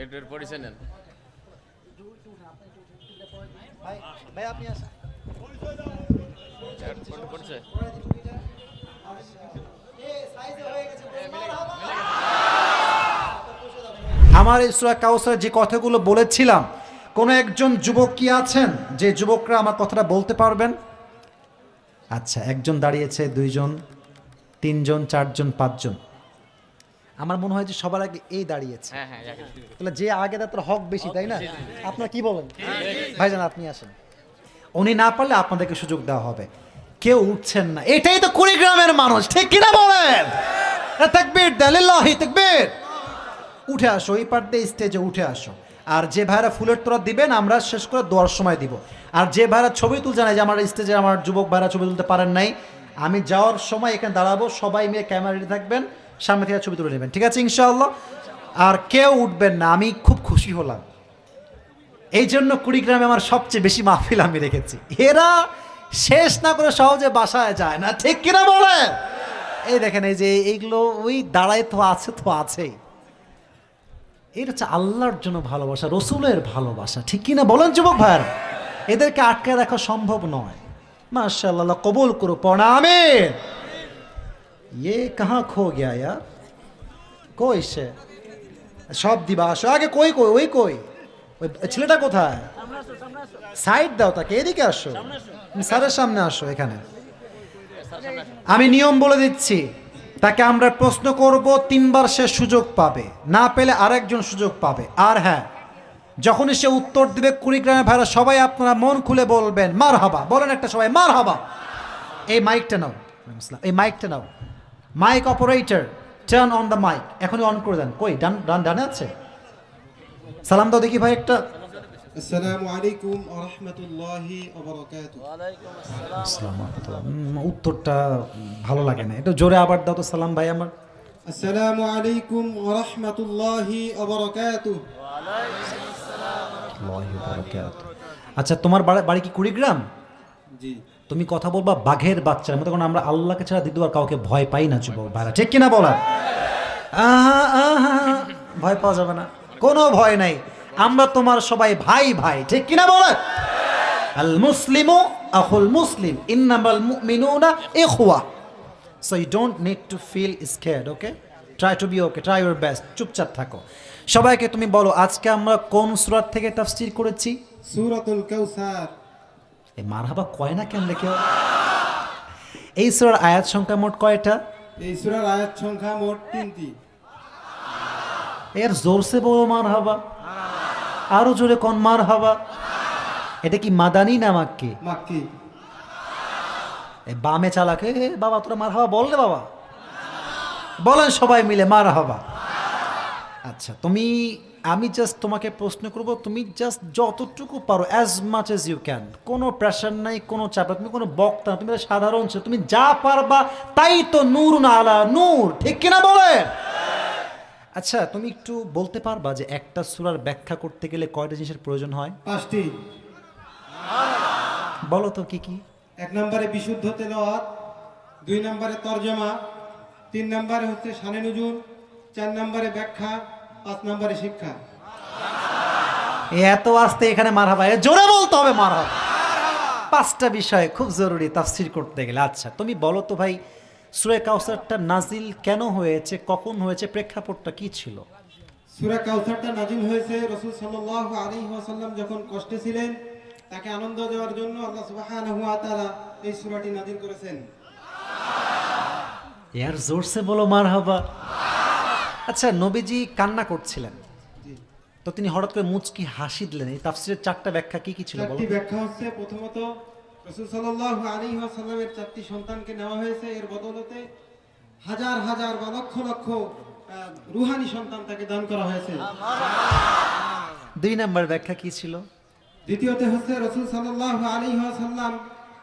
এর পরিচয় নেন ভাই ভাই আপনি আসেন। পরিচয় আমার এই সূরা কাউসার যে কথাগুলো বলেছিলাম, কোন একজন যুবক কি আছেন যে যুবকরা আমার কথাটা বলতে পারবেন? আচ্ছা, একজন দাঁড়িয়েছে, দুইজন, তিনজন, চারজন, পাঁচজন। আমার মনে হয় যে সবার আগে এই দাঁড়িয়েছে। হ্যাঁ হ্যাঁ তাহলে যে আগে তার হক বেশি, তাই না? আপনার কি বলেন ভাইজান? আপনি আসেন। উনি না পারলে আপনাদেরকে সুযোগ দেওয়া হবে। কেউ উঠছেন না, এটাই তো কুড়িগ্রামের মানুষ, ঠিক কিনা বলেন? তাকবীর দালিল্লাহি তাকবীর। উঠে আসো, এই পার দিয়ে স্টেজে উঠে আসো। আর যে ভাইরা ফুলের তোড়া দিবেন আমরা শেষ করে দোয়ার সময় দিব। আর যে ভাইরা ছবি তুলছে না, যে আমার স্টেজে আমার যুবক ভাইরা ছবি তুলতে পারেন নাই, আমি যাওয়ার সময় এখানে দাঁড়াবো, সবাই মিলে ক্যামেরা রেডি থাকবেন, সামনে থেকে ছবি তুলে নেবেন, ঠিক আছে ইনশাআল্লাহ? আর কেউ উঠবেন না, আমি খুব খুশি হলাম। এই জন্য কুড়িগ্রামে আমার সবচেয়ে বেশি মাহফিল আমি রেখেছি। এরা শেষ না করে সহজে বাসায় যায় না, ঠিক কিনা বলে? এই দেখেন, এই যে এইগুলো ওই দাঁড়ায় তো আছে, তো আছেই। এটা হচ্ছে আল্লাহর জন্য ভালোবাসা, রসুলের ভালোবাসা, ঠিক কিনা বলেন যুবক ভাইয়েরা? এদেরকে আটকে রাখা সম্ভব নয়। মাশাআল্লাহ, কবুল করো, পড়া আমিন। ये कहाँ खो गया यार? কই সে? সব দিবা, আসো আগে। কই কই ওই কই ওই ছেলেটা কোথায়? সাইড দাও তাকে, এদিকে আসো, স্যারের সামনে আসো এখানে। আমি নিয়ম বলে দিচ্ছি, তাকে আমরা প্রশ্ন করব, তিনবার সে সুযোগ পাবে, না পেলে আরেকজন সুযোগ পাবে। আর হ্যাঁ, যখনই সে উত্তর দিবে, কুড়িগ্রামের ভাইরা সবাই আপনারা মন খুলে বলবেন মারহাবা। বলেন একটা সবাই মারহাবা। এই মাইকটা নাও, এই মাইকটা নাও। Mic operator, turn on the mic, এখনই অন করে দেন। কই ডানে আছে? সালাম দাও দেখি ভাই একটা। আসসালামু আলাইকুম ওয়া রাহমাতুল্লাহি ওয়া বারাকাতুহু। উত্তরটা ভালো লাগে না, একটু জোরে আবার দাও তো সালাম ভাই আমার। আসসালামু আলাইকুম ওয়া রাহমাতুল্লাহি ওয়া বারাকাতুহু। আচ্ছা, তোমার বাড়ি কি কুড়িগ্রাম? জি। তুমি কথা বলবা বাঘের বাচ্চার মতো, কারণ আমরা আল্লাহকে ছাড়া দ্বিতীয়বার কাউকে ভয় পাই না যুবক ভাইরা, ঠিক কিনা বলা? ভয় পাওয়া যাবে না, কোনো ভয় নাই। আমরা তোমার সবাই ভাই ভাই, ঠিক কিনা বলে? আল মুসলিমু আখুল মুসলিম, ইন্নামাল মুমিনুনা ইখওয়া। So you don't need to feel scared, okay? Try to be okay, try your best. চুপচাপ থাকো। সবাইকে তুমি বলো, আজকে আমরা কোন সূরা থেকে তাফসীর করেছি? সূরাতুল কাউসার। এই মারহাবা কয় না কেন দেখো? এই সূরার আয়াত সংখ্যা মোট কয়টা? এই সূরার আয়াত সংখ্যা মোট 3টি। এর জোরসে বলো মারহাবা, আরো জোরে কোন মারহাবা। এটা কি মাদানী না মাক্কি? মাক্কি। এই বামে চালাকে, বাবা তোরা মারহাবা বল রে বাবা, বলেন সবাই মিলে মারহাবা। আচ্ছা, আমি জাস্ট তোমাকে প্রশ্ন করব, তুমি জাস্ট যতটুকু পারো, as much as you can, কোনো প্রেশার নাই, কোনো চাপ নাই, তুমি কোনো বক্তা না, তুমি একটা সাধারণ ছেলে, তুমি যা পারবা তাই তো নূরুন আলা নূর, ঠিক কিনা বলে? আচ্ছা, তুমি একটু বলতে পারবা যে একটা সূরার ব্যাখ্যা করতে গেলে কয়টা জিনিসের প্রয়োজন হয়? 5টি। বলো তো কি কি? 1 নম্বরে বিশুদ্ধ তেলাওয়াত, 2 নম্বরে তরজমা, 3 নম্বরে হচ্ছে শানে নুজুল, 4 নম্বরে ব্যাখ্যা, 5 নম্বরে শিক্ষা। এত আসতে এখানে মারহাবা, জোরে বলতে হবে মারহাবা। 5টা বিষয় খুব জরুরি তাফসীর করতে গেলে। আচ্ছা, তুমি বলো তো ভাই, সূরা কাউসারটা নাজিল কেন হয়েছে, কখন হয়েছে, প্রেক্ষাপটটা কি ছিল? সূরা কাউসারটা নাজিল হয়েছে রাসূল সাল্লাল্লাহু আলাইহি ওয়াসাল্লাম যখন কষ্টে ছিলেন, তাকে আনন্দ দেওয়ার জন্য আল্লাহ সুবহানাহু ওয়া তাআলা এই সূরাটি নাজিল করেছেন। ইয়ার জোরসে বলো মারহাবা। আচ্ছা, নবীজি কান্না করছিলেন, তো তিনি হঠাৎ করে মুচকি হাসি দিলেন। এই তাফসীরের 4টা ব্যাখ্যা কি কি ছিল বলো? 4টি ব্যাখ্যা হচ্ছে, প্রথমত রাসূল সাল্লাল্লাহু আলাইহি ওয়াসাল্লামের 4টি সন্তানকে নেওয়া হয়েছে, এর বদৌলতে হাজার হাজার বা লক্ষ লক্ষ রূহানি সন্তান তাকে দান করা হয়েছে। 2 নম্বর ব্যাখ্যা কি ছিল? দ্বিতীয়ত হচ্ছে রাসূল সাল্লাল্লাহু আলাইহি ওয়াসাল্লাম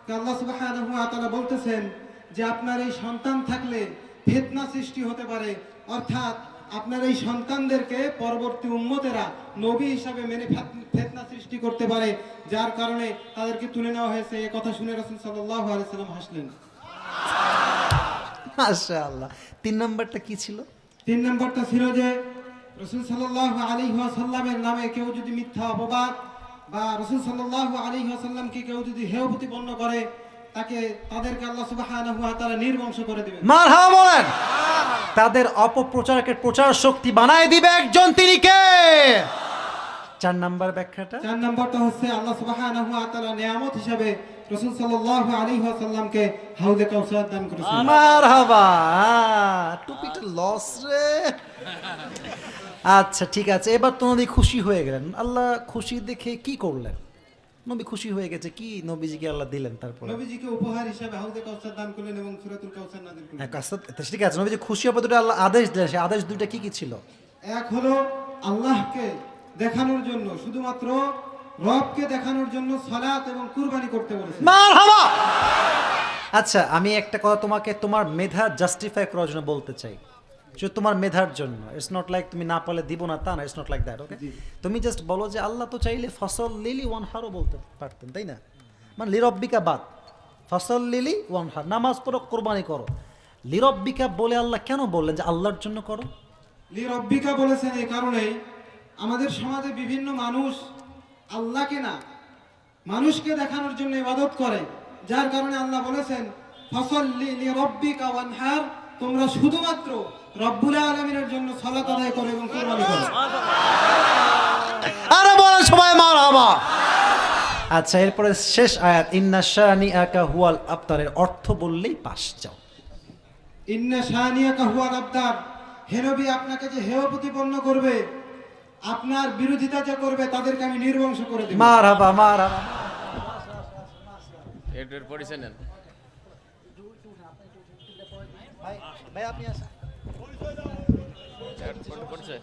কে আল্লাহ সুবহানাহু ওয়া তাআলা বলতেছেন যে আপনার এই সন্তান থাকলে ফিতনা সৃষ্টি হতে পারে, অর্থাৎ আপনার এই সন্তানদেরকে পরবর্তী উম্মতেরা নবী হিসাবে মেনে ফিতনা সৃষ্টি করতে পারে, যার কারণে তাদেরকে তুলে নেওয়া হয়েছে। এই কথা শুনে রাসূল সাল্লাল্লাহু আলাইহি ওয়াসাল্লাম হাসলেন। মাশাআল্লাহ। 3 নম্বরটা কি ছিল? 3 নম্বরটা ছিল যে রাসূল সাল্লাল্লাহু আলাইহি ওয়াসাল্লামের নামে কেউ যদি মিথ্যা অপবাদ বা রাসূল সাল্লাল্লাহু আলাইহি ওয়াসাল্লামকে কেউ যদি হেয় প্রতিপন্ন করে, তাদেরকে আল্লাহ সুবহানাহু ওয়া তাআলা নির্বংশ করে দিবেন। মারহাবা বলেন। তাদের অপপ্রচারকে প্রচার শক্তি বানায় দিবে একজন, তিনি কে? 4 নাম্বার ব্যাখ্যাটা, 4 নম্বরটা হচ্ছে আল্লাহ সুবহানাহু ওয়া তাআলা নিয়ামত হিসেবে রাসূল সাল্লাল্লাহু আলাইহি ওয়াসাল্লামকে হাউজে কাউসার দান করেছেন। মারহাবা। টুপিটা লস রে। আচ্ছা ঠিক আছে, এবার তো নবী খুশি হয়ে গেলেন। আল্লাহ খুশি দেখে কি করলেন? নবী খুশি হয়ে গেছে, কি নবীজিকে আল্লাহ দিলেন? তারপর নবীজিকে উপহার হিসেবে হাউজে কাউসার দান করলেন এবং সূরাতুল কাউসার নাযিল করলেন। ঠিক আছে, নবীজি খুশি হবে দুটো আল্লাহ আদেশ দিলেন। সেই আদেশ দুইটা কি কি ছিল? এক হলো আল্লাহকে দেখানোর জন্য, শুধুমাত্র রবকে দেখানোর জন্য সালাত এবং কুরবানি করতে বলেছেন। মারহাবা। আচ্ছা আমি একটা কথা তোমাকে তোমার মেধা জাস্টিফাই করার জন্য বলতে চাই, যে তোমার মেধার জন্য। ইটস নট লাইক তুমি না পারলে দিব না, তা না। It's not like that. Okay, তুমি জাস্ট বলো যে আল্লাহ তো চাইলে ফসল লিলি ওয়ানহারও বলতে পারতেন, তাই না? মানে লিরব্বিকা বাদ, ফসল লিলি ওয়ানহার, নামাজ পড়ো, কোরবানি করো। লিরব্বিকা বলে আল্লাহ কেন বললেন যে আল্লাহর জন্য করো? লিরব্বিকা বলেছেন এই কারণেই, আমাদের সমাজে বিভিন্ন মানুষ আল্লাহকে না মানুষকে দেখানোর জন্য ইবাদত করে, যার কারণে আল্লাহ বলেছেন ফসল্লি লিরব্বিকা ওয়ানহার, তোমরা শুধুমাত্র রব্বুল আলামিনের জন্য সালাত আদায় করো এবং কুরবানি করো। আরে বলেন সবাই মারহাবা। আচ্ছা এরপরে শেষ আয়াত, ইন্না শানিআকা হুয়াল আবতারের অর্থ বললেই পাস যাও। ইন্না শানিআকা হুয়াল আবতার, হে নবী আপনাকে যে হেয় প্রতিপন্ন করবে, আপনার বিরোধিতা যে করবে, তাদেরকে আমি নির্বংশ করে দেব। মারহাবা মারহাবা। এর পরিচয় নেন ভাই আপনি আসেন। পরিচয়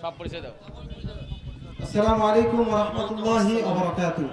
সব পরিচয় দাও। আসসালামু আলাইকুম ওয়া রাহমাতুল্লাহি ওয়া বারাকাতুহু।